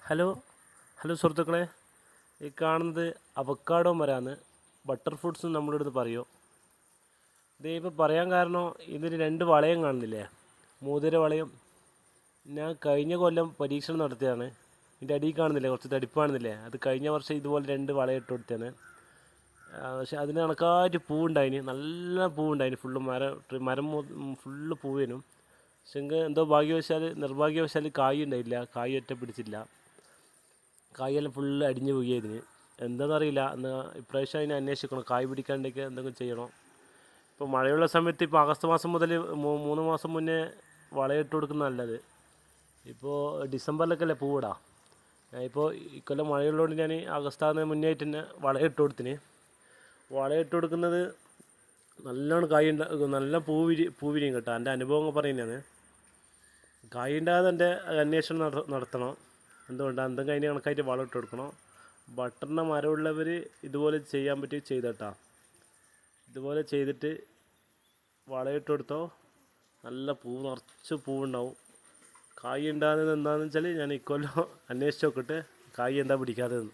Hello hello സുഹൃത്തുക്കളെ, ഈ കാണുന്നത് അവക്കാഡോ മരമാണ്. ബട്ടർ ഫ്രൂട്ട്സ് നമ്മുടെ അടുത്ത് പറയോ. ഇത് ഇപ്പോൾ പറയാൻ കാരണം ഇതിന് രണ്ട് വളയം കാണുന്നില്ലേ, മോതിര വളയം. ഞാൻ കഴിഞ്ഞ കൊല്ലം പരീക്ഷണം നടത്തിയതാണ്. ഇതിൻ്റെ അടിയിൽ കാണുന്നില്ലേ, കുറച്ച് തടിപ്പാണെന്നില്ലേ, അത് കഴിഞ്ഞ വർഷം ഇതുപോലെ രണ്ട് വളയം ഇട്ട് കൊടുത്തതാണ്. പക്ഷെ അതിന് കണക്കായിട്ട് പൂവുണ്ടായിന്, നല്ല പൂവുണ്ടായിന്. ഫുള്ള് മരം ഫുള്ള് പൂവേനും. പക്ഷെ എന്തോ നിർഭാഗ്യവശാൽ കായ് ഉണ്ടായില്ല, കായ് ഒറ്റ പിടിച്ചില്ല. കായെല്ലാം ഫുള്ള് അടിഞ്ഞു പോയതിന് എന്താണെന്നറിയില്ല. എന്നാൽ ഇപ്രാവശ്യം അതിനെ അന്വേഷിക്കണം, കായ് പിടിക്കാണ്ടൊക്കെ എന്തെങ്കിലും ചെയ്യണം. ഇപ്പോൾ മഴയുള്ള സമയത്ത്, ഇപ്പോൾ ആഗസ്റ്റ് മാസം മുതൽ 3 മാസം മുന്നേ വളമിട്ട് കൊടുക്കുന്നത് നല്ലത്. ഇപ്പോൾ ഡിസംബറിലൊക്കെ അല്ലേ പൂവിടാ. ഇപ്പോൾ ഇക്കൊല്ലം മഴയുള്ളതുകൊണ്ട് ഞാൻ ആഗസ്റ്റ് ആകുന്നതിന് മുന്നേ ആയിട്ട് തന്നെ വളമിട്ട് കൊടുത്തിന്. വളമിട്ട് കൊടുക്കുന്നത് നല്ലോണം കായ് നല്ല പൂവിരിയും കേട്ടോ. എൻ്റെ അനുഭവങ്ങൾ പറയുന്നതാണ്. കായ് ഉണ്ടാകാതെ എൻ്റെ അന്വേഷണം നടത്തണം. എന്തുകൊണ്ടാണ് എന്തെങ്കിലും അതിന് കണക്കായിട്ട് വളം ഇട്ട് കൊടുക്കണം. ബട്ടറിൻ്റെ മരമുള്ളവർ ഇതുപോലെ ചെയ്യാൻ പറ്റി ചെയ്തേട്ടാ. ഇതുപോലെ ചെയ്തിട്ട് വളമിട്ട് കൊടുത്തോ, നല്ല നിറച്ച് പൂവുണ്ടാവും. കായ് ഉണ്ടാകുന്നത് എന്താണെന്ന് വെച്ചാൽ ഞാൻ ഇക്കൊല്ലം അന്വേഷിച്ച് നോക്കിയിട്ട് കായ് എന്താ പിടിക്കാത്തതെന്ന്.